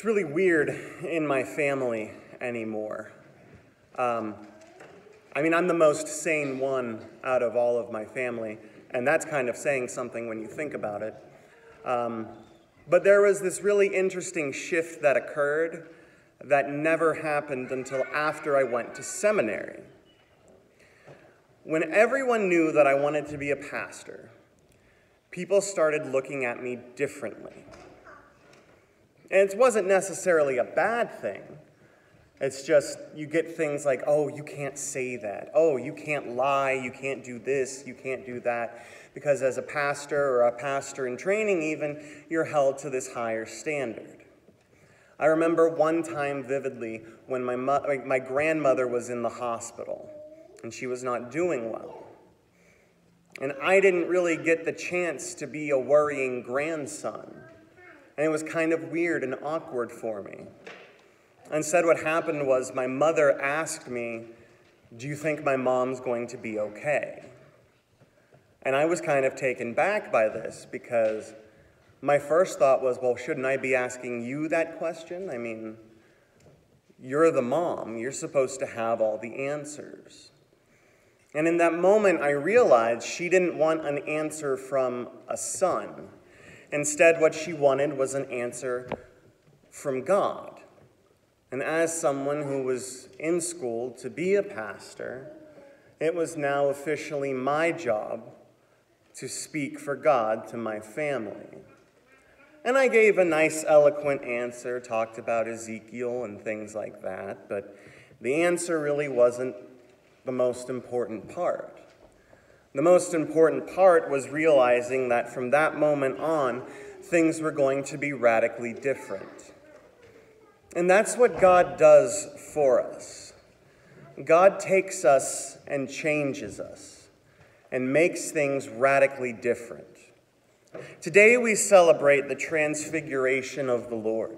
It's really weird in my family anymore. I'm the most sane one out of all of my family, and that's kind of saying something when you think about it. But there was this really interesting shift that occurred that never happened until after I went to seminary. When everyone knew that I wanted to be a pastor, people started looking at me differently. And it wasn't necessarily a bad thing. It's just you get things like, oh, you can't say that. Oh, you can't lie. You can't do this. You can't do that. Because as a pastor or a pastor in training even, you're held to this higher standard. I remember one time vividly when my grandmother was in the hospital and she was not doing well. And I didn't really get the chance to be a worrying grandson. And it was kind of weird and awkward for me. Instead, what happened was my mother asked me, "Do you think my mom's going to be okay?" And I was kind of taken back by this because my first thought was, well, shouldn't I be asking you that question? I mean, you're the mom. You're supposed to have all the answers. And in that moment, I realized she didn't want an answer from a son. Instead, what she wanted was an answer from God. And as someone who was in school to be a pastor, it was now officially my job to speak for God to my family. And I gave a nice, eloquent answer, talked about Ezekiel and things like that, but the answer really wasn't the most important part. The most important part was realizing that from that moment on, things were going to be radically different. And that's what God does for us. God takes us and changes us and makes things radically different. Today we celebrate the transfiguration of the Lord.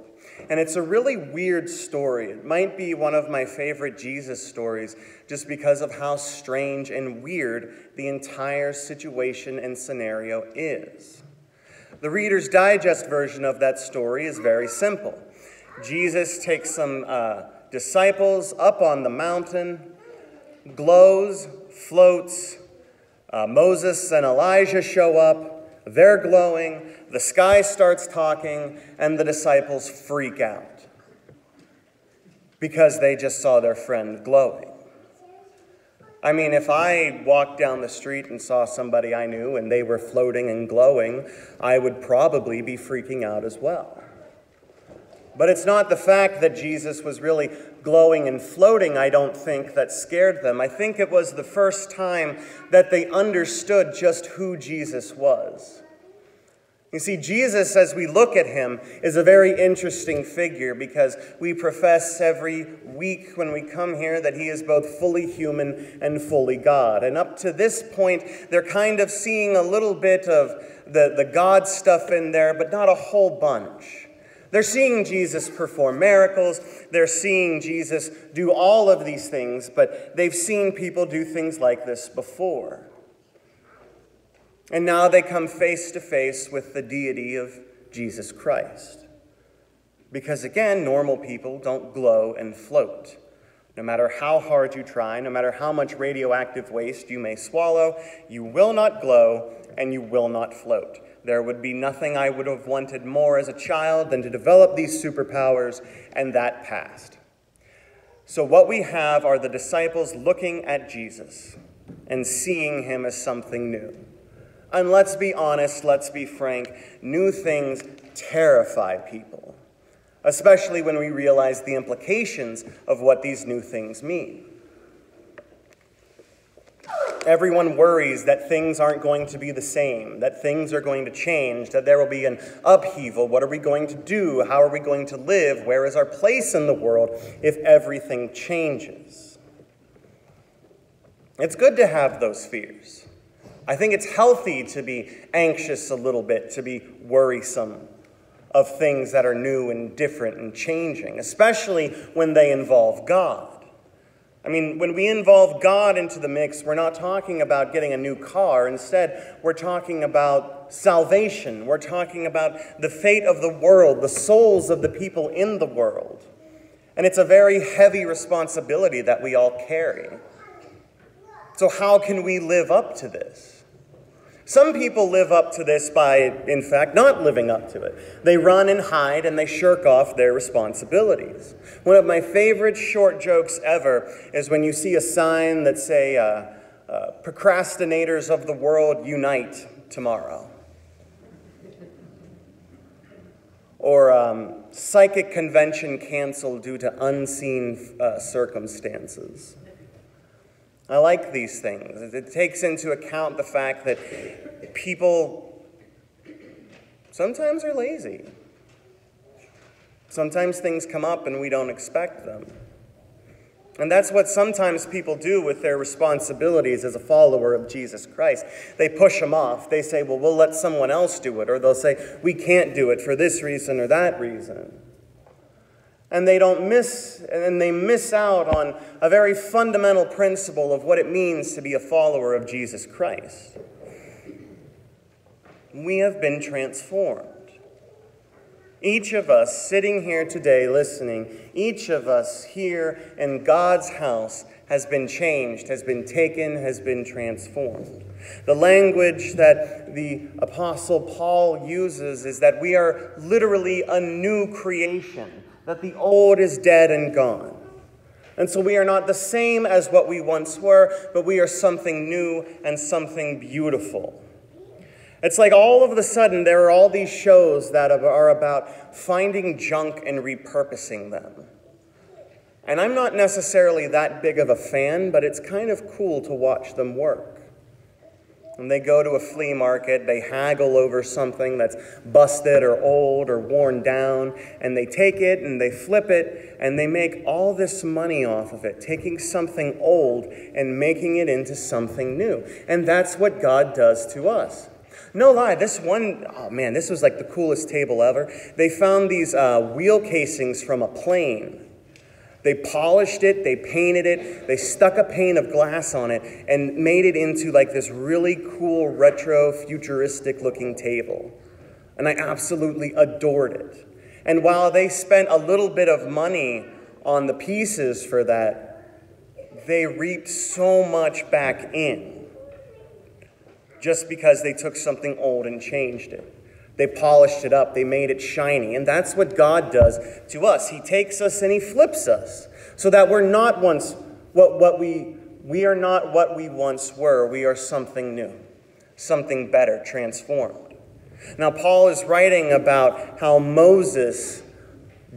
And it's a really weird story. It might be one of my favorite Jesus stories just because of how strange and weird the entire situation and scenario is. The Reader's Digest version of that story is very simple. Jesus takes some disciples up on the mountain, glows, floats. Moses and Elijah show up. They're glowing. The sky starts talking, and the disciples freak out because they just saw their friend glowing. I mean, if I walked down the street and saw somebody I knew and they were floating and glowing, I would probably be freaking out as well. But it's not the fact that Jesus was really glowing and floating, I don't think, that scared them. I think it was the first time that they understood just who Jesus was. You see, Jesus, as we look at him, is a very interesting figure because we profess every week when we come here that he is both fully human and fully God. And up to this point, they're kind of seeing a little bit of the God stuff in there, but not a whole bunch. They're seeing Jesus perform miracles. They're seeing Jesus do all of these things, but they've seen people do things like this before. And now they come face to face with the deity of Jesus Christ. Because again, normal people don't glow and float. No matter how hard you try, no matter how much radioactive waste you may swallow, you will not glow and you will not float. There would be nothing I would have wanted more as a child than to develop these superpowers, and that passed. So what we have are the disciples looking at Jesus and seeing him as something new. And let's be honest, let's be frank, new things terrify people, especially when we realize the implications of what these new things mean. Everyone worries that things aren't going to be the same, that things are going to change, that there will be an upheaval. What are we going to do? How are we going to live? Where is our place in the world if everything changes? It's good to have those fears. I think it's healthy to be anxious a little bit, to be worrisome of things that are new and different and changing, especially when they involve God. I mean, when we involve God into the mix, we're not talking about getting a new car. Instead, we're talking about salvation. We're talking about the fate of the world, the souls of the people in the world. And it's a very heavy responsibility that we all carry. So how can we live up to this? Some people live up to this by, in fact, not living up to it. They run and hide and they shirk off their responsibilities. One of my favorite short jokes ever is when you see a sign that say, procrastinators of the world unite tomorrow. Or psychic convention canceled due to unseen circumstances. I like these things. It takes into account the fact that people sometimes are lazy. Sometimes things come up and we don't expect them. And that's what sometimes people do with their responsibilities as a follower of Jesus Christ. They push them off. They say, well, we'll let someone else do it. Or they'll say, we can't do it for this reason or that reason. And they miss out on a very fundamental principle of what it means to be a follower of Jesus Christ. We have been transformed. Each of us sitting here today listening, each of us here in God's house has been changed, has been taken, has been transformed. The language that the Apostle Paul uses is that we are literally a new creation, that the old is dead and gone. And so we are not the same as what we once were, but we are something new and something beautiful. It's like all of a sudden there are all these shows that are about finding junk and repurposing them. And I'm not necessarily that big of a fan, but it's kind of cool to watch them work. When they go to a flea market, they haggle over something that's busted or old or worn down, and they take it and they flip it, and they make all this money off of it, taking something old and making it into something new. And that's what God does to us. No lie, this was like the coolest table ever. They found these wheel casings from a plane. They polished it, they painted it, they stuck a pane of glass on it, and made it into like this really cool, retro, futuristic looking table. And I absolutely adored it. And while they spent a little bit of money on the pieces for that, they reaped so much back in. Just because they took something old and changed it. They polished it up. They made it shiny. And that's what God does to us. He takes us and he flips us so that we're not we are not what we once were. We are something new, something better, transformed. Now, Paul is writing about how Moses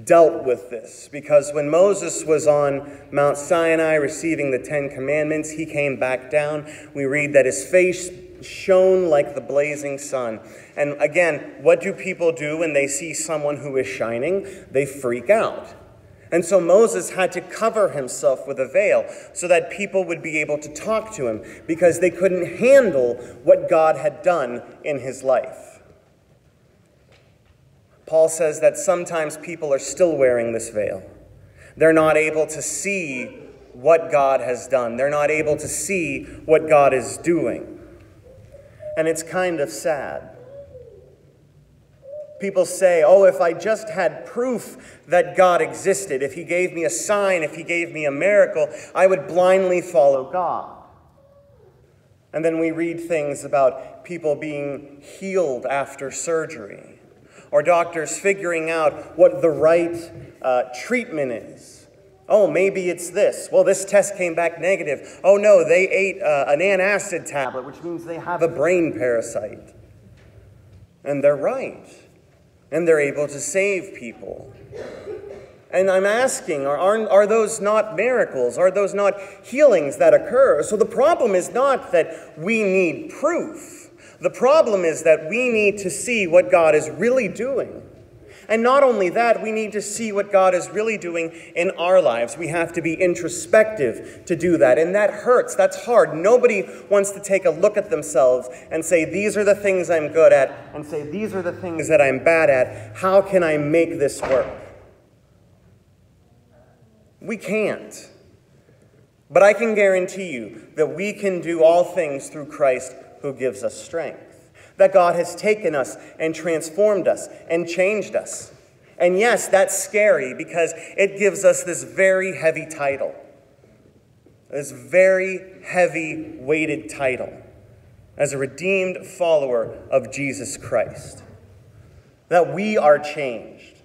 dealt with this, because when Moses was on Mount Sinai receiving the 10 Commandments, he came back down. We read that his face shone like the blazing sun. And again, what do people do when they see someone who is shining? They freak out. And so Moses had to cover himself with a veil so that people would be able to talk to him, because they couldn't handle what God had done in his life. Paul says that sometimes people are still wearing this veil. They're not able to see what God has done. They're not able to see what God is doing. And it's kind of sad. People say, oh, if I just had proof that God existed, if he gave me a sign, if he gave me a miracle, I would blindly follow God. And then we read things about people being healed after surgery, or doctors figuring out what the right treatment is. Oh, maybe it's this. Well, this test came back negative. Oh, no, they ate an antacid tablet, which means they have a brain parasite. And they're right. And they're able to save people. And I'm asking, are those not miracles? Are those not healings that occur? So the problem is not that we need proof. The problem is that we need to see what God is really doing. And not only that, we need to see what God is really doing in our lives. We have to be introspective to do that. And that hurts. That's hard. Nobody wants to take a look at themselves and say, these are the things I'm good at, and say, these are the things that I'm bad at. How can I make this work? We can't. But I can guarantee you that we can do all things through Christ who gives us strength. That God has taken us and transformed us and changed us. And yes, that's scary because it gives us this very heavy title. This very heavy weighted title as a redeemed follower of Jesus Christ. That we are changed.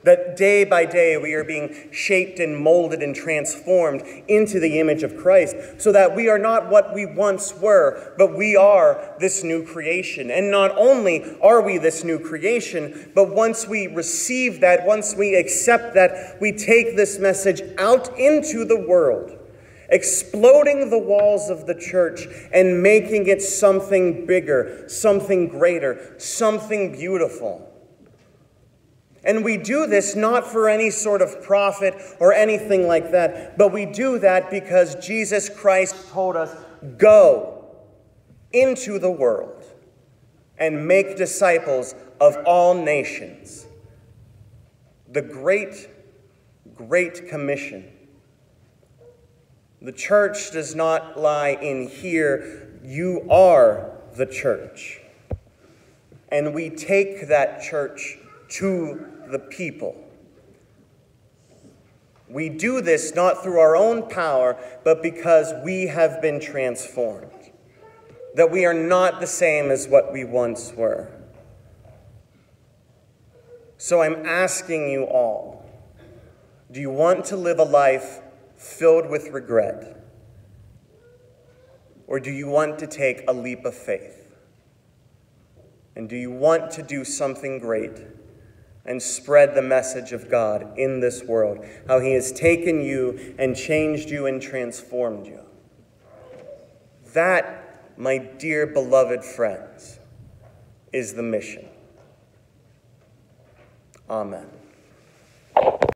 That day by day we are being shaped and molded and transformed into the image of Christ, so that we are not what we once were, but we are this new creation. And not only are we this new creation, but once we receive that, once we accept that, we take this message out into the world, exploding the walls of the church and making it something bigger, something greater, something beautiful. And we do this not for any sort of profit or anything like that, but we do that because Jesus Christ told us, go into the world and make disciples of all nations. The great, great commission. The church does not lie in here. You are the church. And we take that church to the people. We do this not through our own power, but because we have been transformed. That we are not the same as what we once were. So I'm asking you all, do you want to live a life filled with regret? Or do you want to take a leap of faith? And do you want to do something great and spread the message of God in this world? How he has taken you and changed you and transformed you. That, my dear beloved friends, is the mission. Amen.